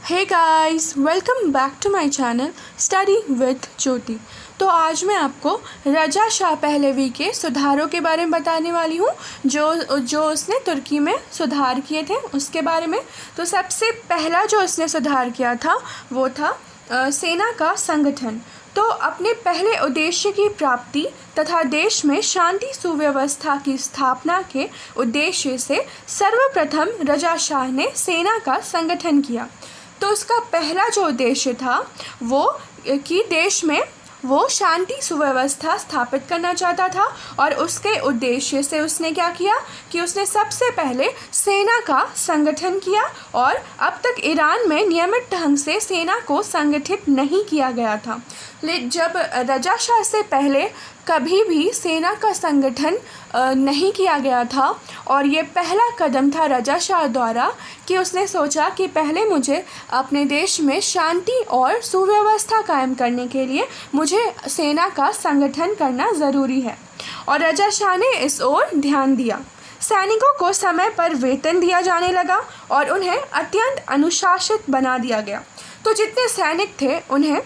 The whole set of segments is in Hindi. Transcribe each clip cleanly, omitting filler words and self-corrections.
Hey guys, welcome back to my channel study with Jyoti. तो आज मैं आपको रजा शाह पहलवी के सुधारों के बारे में बताने वाली हूँ जो उसने तुर्की में सुधार किए थे उसके बारे में। तो सबसे पहला जो उसने सुधार किया था वो था सेना का संगठन। तो अपने पहले उद्देश्य की प्राप्ति तथा देश में शांति सुव्यवस्था की स्थापना के उद्देश्य से सर्वप्रथम रजा शाह ने सेना का संगठन किया। तो उसका पहला जो उद्देश्य था वो कि देश में वो शांति सुव्यवस्था स्थापित करना चाहता था, और उसके उद्देश्य से उसने क्या किया कि उसने सबसे पहले सेना का संगठन किया। और अब तक ईरान में नियमित ढंग से सेना को संगठित नहीं किया गया था। जब रजा शाह से पहले कभी भी सेना का संगठन नहीं किया गया था, और ये पहला कदम था रजा शाह द्वारा कि उसने सोचा कि पहले मुझे अपने देश में शांति और सुव्यवस्था कायम करने के लिए मुझे सेना का संगठन करना ज़रूरी है। और रजा शाह ने इस ओर ध्यान दिया। सैनिकों को समय पर वेतन दिया जाने लगा और उन्हें अत्यंत अनुशासित बना दिया गया। तो जितने सैनिक थे उन्हें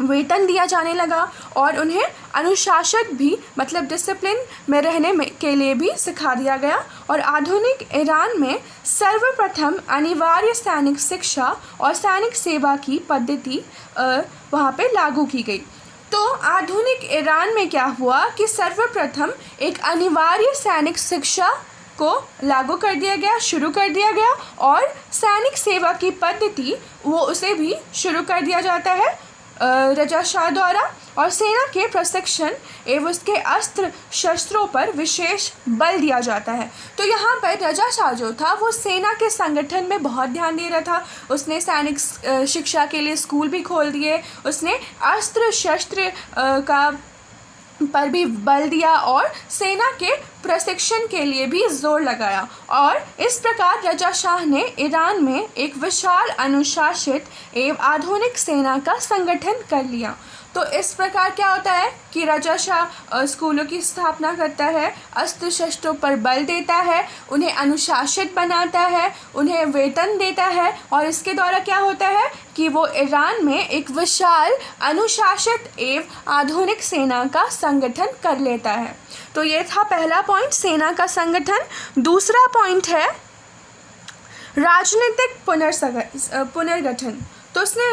वेतन दिया जाने लगा और उन्हें अनुशासित भी मतलब डिसिप्लिन में रहने के लिए भी सिखा दिया गया। और आधुनिक ईरान में सर्वप्रथम अनिवार्य सैनिक शिक्षा और सैनिक सेवा की पद्धति वहाँ पे लागू की गई। तो आधुनिक ईरान में क्या हुआ कि सर्वप्रथम एक अनिवार्य सैनिक शिक्षा को लागू कर दिया गया, शुरू कर दिया गया, और सैनिक सेवा की पद्धति वो उसे भी शुरू कर दिया जाता है रजा शाह द्वारा। और सेना के प्रशिक्षण एवं उसके अस्त्र शस्त्रों पर विशेष बल दिया जाता है। तो यहाँ पर रजा शाह जो था वो सेना के संगठन में बहुत ध्यान दे रहा था। उसने सैनिक शिक्षा के लिए स्कूल भी खोल दिए, उसने अस्त्र शस्त्र पर भी बल दिया और सेना के प्रशिक्षण के लिए भी जोर लगाया। और इस प्रकार रजा शाह ने ईरान में एक विशाल अनुशासित एवं आधुनिक सेना का संगठन कर लिया। तो इस प्रकार क्या होता है कि रजा शाह स्कूलों की स्थापना करता है, अस्त्र शस्त्रों पर बल देता है, उन्हें अनुशासित बनाता है, उन्हें वेतन देता है, और इसके द्वारा क्या होता है कि वो ईरान में एक विशाल अनुशासित एवं आधुनिक सेना का संगठन कर लेता है। तो ये था पहला पॉइंट, सेना का संगठन। दूसरा पॉइंट है राजनीतिक पुनर्गठन। तो उसने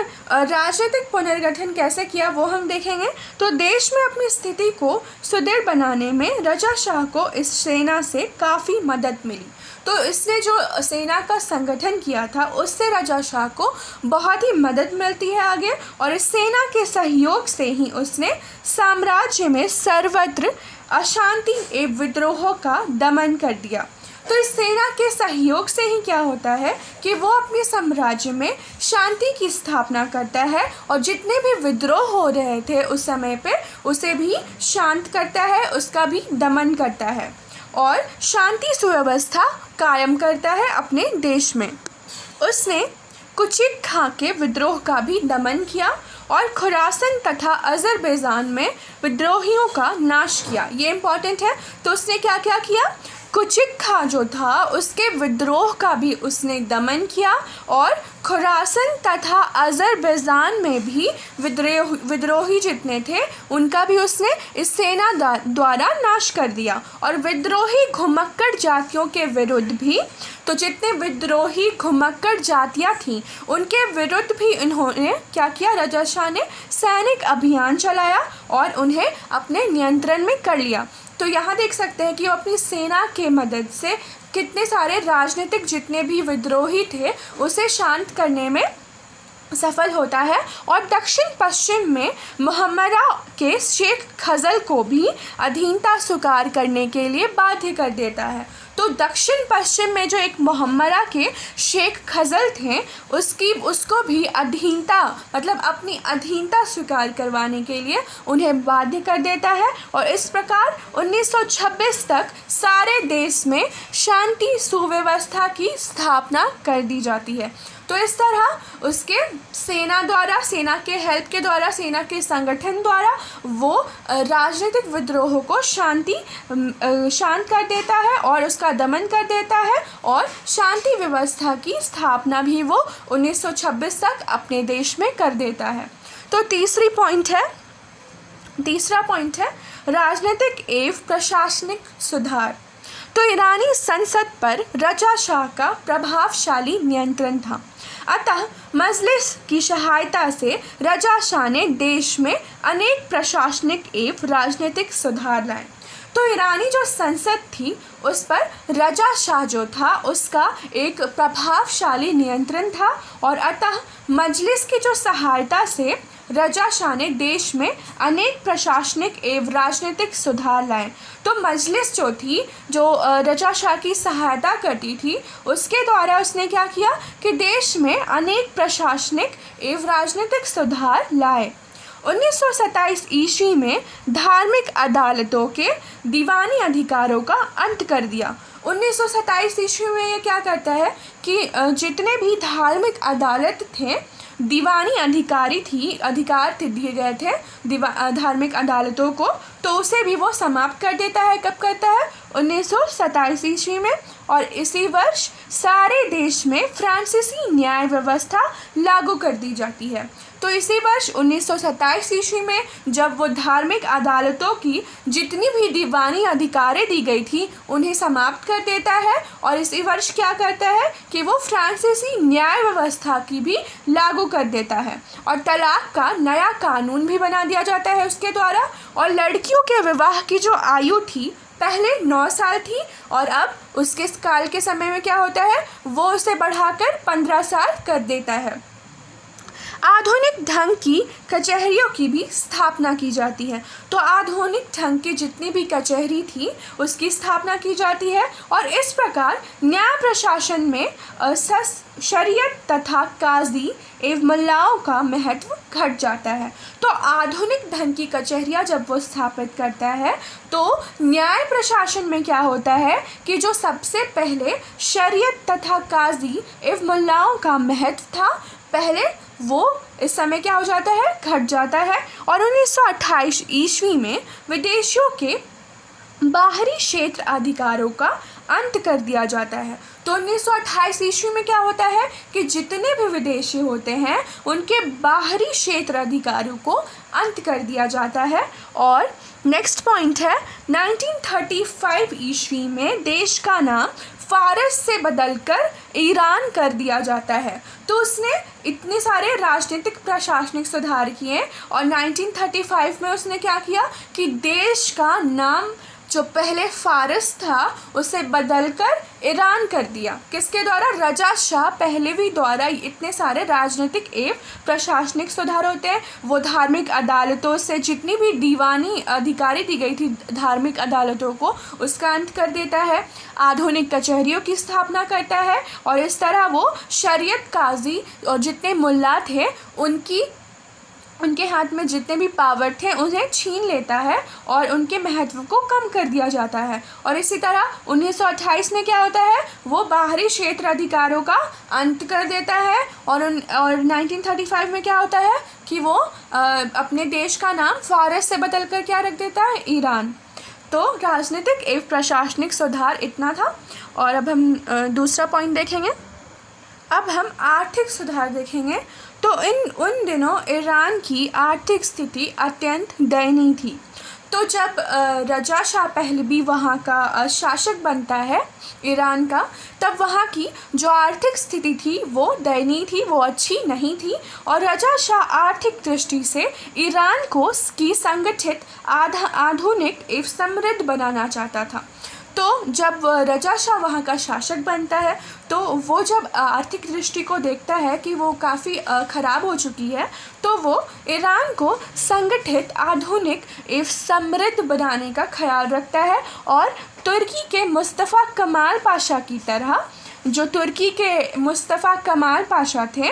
राजनीतिक पुनर्गठन कैसे किया वो हम देखेंगे। तो देश में अपनी स्थिति को सुदृढ़ बनाने में रजा शाह को इस सेना से काफ़ी मदद मिली। तो इसने जो सेना का संगठन किया था उससे रजा शाह को बहुत ही मदद मिलती है आगे, और इस सेना के सहयोग से ही उसने साम्राज्य में सर्वत्र अशांति एवं विद्रोह का दमन कर दिया। तो इस सेना के सहयोग से ही क्या होता है कि वो अपने साम्राज्य में शांति की स्थापना करता है, और जितने भी विद्रोह हो रहे थे उस समय पे उसे भी शांत करता है, उसका भी दमन करता है और शांति सुव्यवस्था कायम करता है अपने देश में। उसने कुचिक खां के विद्रोह का भी दमन किया और खुरासन तथा अज़रबैजान में विद्रोहियों का नाश किया। ये इम्पॉर्टेंट है। तो उसने क्या क्या किया, कुचिक खां जो था उसके विद्रोह का भी उसने दमन किया, और खुरासन तथा अज़रबैजान में भी विद्रोही जितने थे उनका भी उसने इस सेना द्वारा नाश कर दिया। और विद्रोही घुमक्कड़ जातियों के विरुद्ध भी, तो जितने विद्रोही घुमक्कड़ जातियाँ थीं उनके विरुद्ध भी इन्होंने क्या किया, रजा शाह ने सैनिक अभियान चलाया और उन्हें अपने नियंत्रण में कर लिया। तो यहाँ देख सकते हैं कि वो अपनी सेना के मदद से कितने सारे राजनीतिक जितने भी विद्रोही थे उसे शांत करने में सफल होता है। और दक्षिण पश्चिम में मुहम्मरा के शेख खजल को भी अधीनता स्वीकार करने के लिए बाध्य कर देता है। तो दक्षिण पश्चिम में जो एक मुहम्मरा के शेख खजल थे उसको भी अधीनता मतलब अपनी अधीनता स्वीकार करवाने के लिए उन्हें बाध्य कर देता है। और इस प्रकार 1926 तक सारे देश में शांति सुव्यवस्था की स्थापना कर दी जाती है। तो इस तरह उसके सेना द्वारा, सेना के हेल्प के द्वारा, सेना के संगठन द्वारा वो राजनीतिक विद्रोह को शांत कर देता है और उसका दमन कर देता है और शांति व्यवस्था की स्थापना भी वो 1926 तक अपने देश में कर देता है। तो तीसरा पॉइंट है राजनीतिक एवं प्रशासनिक सुधार। तो ईरानी संसद पर रजा शाह का प्रभावशाली नियंत्रण था, अतः मजलिस की सहायता से रजा शाह ने देश में अनेक प्रशासनिक एवं राजनीतिक सुधार लाए। तो ईरानी जो संसद थी उस पर रजा शाह जो था उसका एक प्रभावशाली नियंत्रण था और अतः मजलिस की जो सहायता से रजा शाह ने देश में अनेक प्रशासनिक एवं राजनीतिक सुधार लाए। तो मजलिस जो थी, जो रजा शाह की सहायता करती थी, उसके द्वारा उसने क्या किया कि देश में अनेक प्रशासनिक एवं राजनीतिक सुधार लाए। 1927 ईस्वी में धार्मिक अदालतों के दीवानी अधिकारों का अंत कर दिया। 1927 ईस्वी में ये क्या करता है कि जितने भी धार्मिक अदालत थे, दीवानी अधिकार दिए गए थे धार्मिक अदालतों को, तो उसे भी वो समाप्त कर देता है। कब करता है? 1927 ईस्वी में। और इसी वर्ष सारे देश में फ्रांसीसी न्याय व्यवस्था लागू कर दी जाती है। तो इसी वर्ष 1927 ईस्वी में जब वो धार्मिक अदालतों की जितनी भी दीवानी अधिकारें दी गई थी उन्हें समाप्त कर देता है और इसी वर्ष क्या करता है कि वो फ्रांसीसी न्याय व्यवस्था की भी लागू कर देता है और तलाक का नया कानून भी बना दिया जाता है उसके द्वारा। और लड़कियों के विवाह की जो आयु थी पहले 9 साल थी और अब उसके काल के समय में क्या होता है, वो उसे बढ़ाकर 15 साल कर देता है। आधुनिक ढंग की कचहरियों की भी स्थापना की जाती है। तो आधुनिक ढंग की जितनी भी कचहरी थी उसकी स्थापना की जाती है और इस प्रकार न्याय प्रशासन में शरीयत तथा काजी एवं मुल्लाओं का महत्व घट जाता है। तो आधुनिक ढंग की कचहरियाँ जब वो स्थापित करता है तो न्याय प्रशासन में क्या होता है कि जो सबसे पहले शरीयत तथा काजी एवं मुल्लाओं का महत्व था, पहले वो इस समय क्या हो जाता है, घट जाता है। और 1928 ईस्वी में विदेशियों के बाहरी क्षेत्र अधिकारों का अंत कर दिया जाता है। तो 1928 ईस्वी में क्या होता है कि जितने भी विदेशी होते हैं उनके बाहरी क्षेत्र अधिकारों को अंत कर दिया जाता है। और नेक्स्ट पॉइंट है 1935 ईस्वी में देश का नाम फारस से बदलकर ईरान कर दिया जाता है। तो उसने इतने सारे राजनीतिक प्रशासनिक सुधार किए और 1935 में उसने क्या किया कि देश का नाम जो पहले फारस था उसे बदलकर ईरान कर दिया। किसके द्वारा? रजा शाह पहलवी द्वारा। इतने सारे राजनीतिक एवं प्रशासनिक सुधार होते हैं। वो धार्मिक अदालतों से जितनी भी दीवानी अधिकारी दी गई थी धार्मिक अदालतों को, उसका अंत कर देता है। आधुनिक कचहरियों की स्थापना करता है और इस तरह वो शरीयत काजी और जितने मुल्ला थे उनके हाथ में जितने भी पावर थे उन्हें छीन लेता है और उनके महत्व को कम कर दिया जाता है। और इसी तरह 1928 में क्या होता है, वो बाहरी क्षेत्र अधिकारों का अंत कर देता है और 1935 में क्या होता है कि वो अपने देश का नाम फारस से बदलकर क्या रख देता है, ईरान। तो राजनीतिक एवं प्रशासनिक सुधार इतना था। और अब हम दूसरा पॉइंट देखेंगे। अब हम आर्थिक सुधार देखेंगे। तो उन दिनों ईरान की आर्थिक स्थिति अत्यंत दयनीय थी। तो जब रजा शाह पहलवी वहाँ का शासक बनता है ईरान का, तब वहाँ की जो आर्थिक स्थिति थी वो दयनीय थी, वो अच्छी नहीं थी। और रजा शाह आर्थिक दृष्टि से ईरान को संगठित आधुनिक एवं समृद्ध बनाना चाहता था। तो जब रजा शाह वहाँ का शासक बनता है तो वो जब आर्थिक दृष्टि को देखता है कि वो काफ़ी ख़राब हो चुकी है, तो वो ईरान को संगठित आधुनिक एवं समृद्ध बनाने का ख्याल रखता है। और तुर्की के मुस्तफ़ा कमाल पाशा की तरह, जो तुर्की के मुस्तफ़ा कमाल पाशा थे,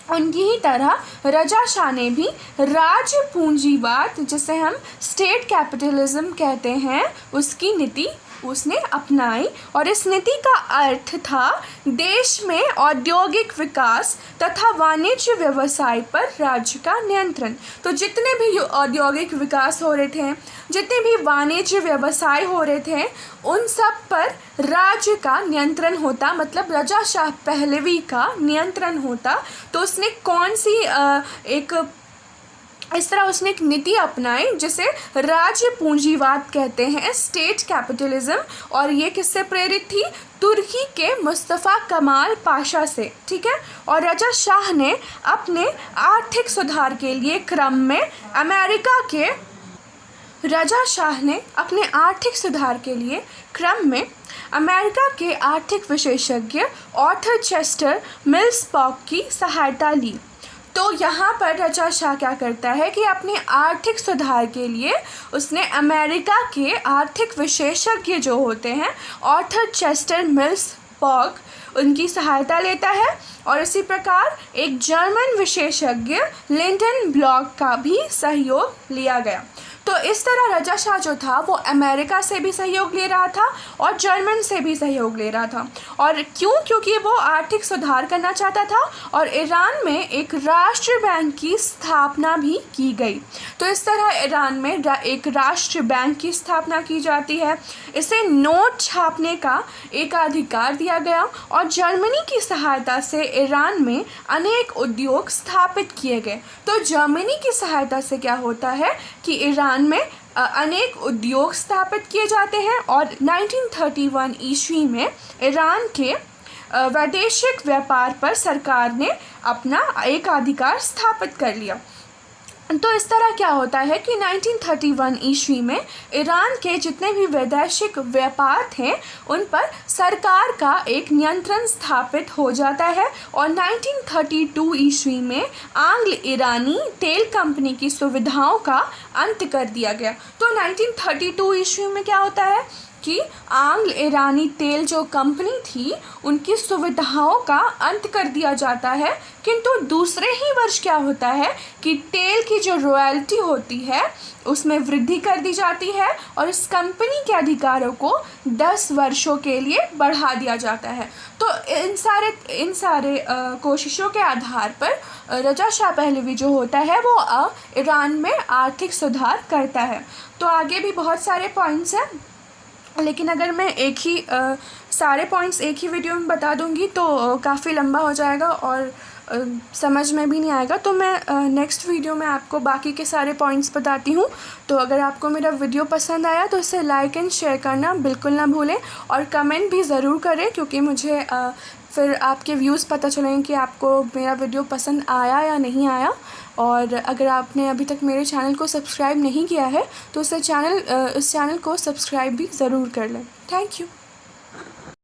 उनकी ही तरह रजा शाह ने भी राज्य पूंजीवाद, जिसे हम स्टेट कैपिटलिज्म कहते हैं, उसकी नीति उसने अपनाई और इस नीति का अर्थ था देश में औद्योगिक विकास तथा वाणिज्य व्यवसाय पर राज्य का नियंत्रण। तो जितने भी औद्योगिक विकास हो रहे थे, जितने भी वाणिज्य व्यवसाय हो रहे थे, उन सब पर राज्य का नियंत्रण होता, मतलब रजा शाह पहलवी का नियंत्रण होता। तो उसने कौन सी इस तरह उसने एक नीति अपनाई जिसे राज्य पूंजीवाद कहते हैं, स्टेट कैपिटलिज्म। और ये किससे प्रेरित थी? तुर्की के मुस्तफ़ा कमाल पाशा से, ठीक है। और रजा शाह ने अपने आर्थिक सुधार के लिए क्रम में अमेरिका के आर्थिक विशेषज्ञ आर्थर चेस्टर मिल्स पॉक की सहायता ली। तो यहाँ पर रजा शाह क्या करता है कि अपने आर्थिक सुधार के लिए उसने अमेरिका के आर्थिक विशेषज्ञ जो होते हैं आर्थर चेस्टर मिल्स पॉक, उनकी सहायता लेता है। और इसी प्रकार एक जर्मन विशेषज्ञ लिंडन ब्लॉक का भी सहयोग लिया गया। तो इस तरह रजा शाह जो था वो अमेरिका से भी सहयोग ले रहा था और जर्मन से भी सहयोग ले रहा था। और क्योंकि वो आर्थिक सुधार करना चाहता था और ईरान में एक राष्ट्र बैंक की स्थापना भी की गई। तो इस तरह ईरान में एक राष्ट्र बैंक की स्थापना की जाती है, इसे नोट छापने का एक अधिकार दिया गया और जर्मनी की सहायता से ईरान में अनेक उद्योग स्थापित किए गए। तो जर्मनी की सहायता से क्या होता है कि ईरान में अनेक उद्योग स्थापित किए जाते हैं और 1931 ईस्वी में ईरान के वैदेशिक व्यापार पर सरकार ने अपना एक अधिकार स्थापित कर लिया। तो इस तरह क्या होता है कि 1931 ईस्वी में ईरान के जितने भी वैदेशिक व्यापार थे उन पर सरकार का एक नियंत्रण स्थापित हो जाता है और 1932 ईस्वी में आंग्ल ईरानी तेल कंपनी की सुविधाओं का अंत कर दिया गया। तो 1932 ईस्वी में क्या होता है कि आंग्ल ईरानी तेल जो कंपनी थी उनकी सुविधाओं का अंत कर दिया जाता है। किंतु दूसरे ही वर्ष क्या होता है कि तेल की जो रॉयल्टी होती है उसमें वृद्धि कर दी जाती है और इस कंपनी के अधिकारों को 10 वर्षों के लिए बढ़ा दिया जाता है। तो इन सारे कोशिशों के आधार पर रजा शाह पहलवी जो होता है वो ईरान में आर्थिक सुधार करता है। तो आगे भी बहुत सारे पॉइंट्स हैं, लेकिन अगर मैं सारे पॉइंट्स एक ही वीडियो में बता दूंगी तो काफ़ी लंबा हो जाएगा और समझ में भी नहीं आएगा। तो मैं नेक्स्ट वीडियो में आपको बाकी के सारे पॉइंट्स बताती हूँ। तो अगर आपको मेरा वीडियो पसंद आया तो इसे लाइक एंड शेयर करना बिल्कुल ना भूलें और कमेंट भी ज़रूर करें, क्योंकि मुझे फिर आपके व्यूज़ पता चलेंगे कि आपको मेरा वीडियो पसंद आया या नहीं आया। और अगर आपने अभी तक मेरे चैनल को सब्सक्राइब नहीं किया है तो इस चैनल को सब्सक्राइब भी ज़रूर कर लें। Thank you.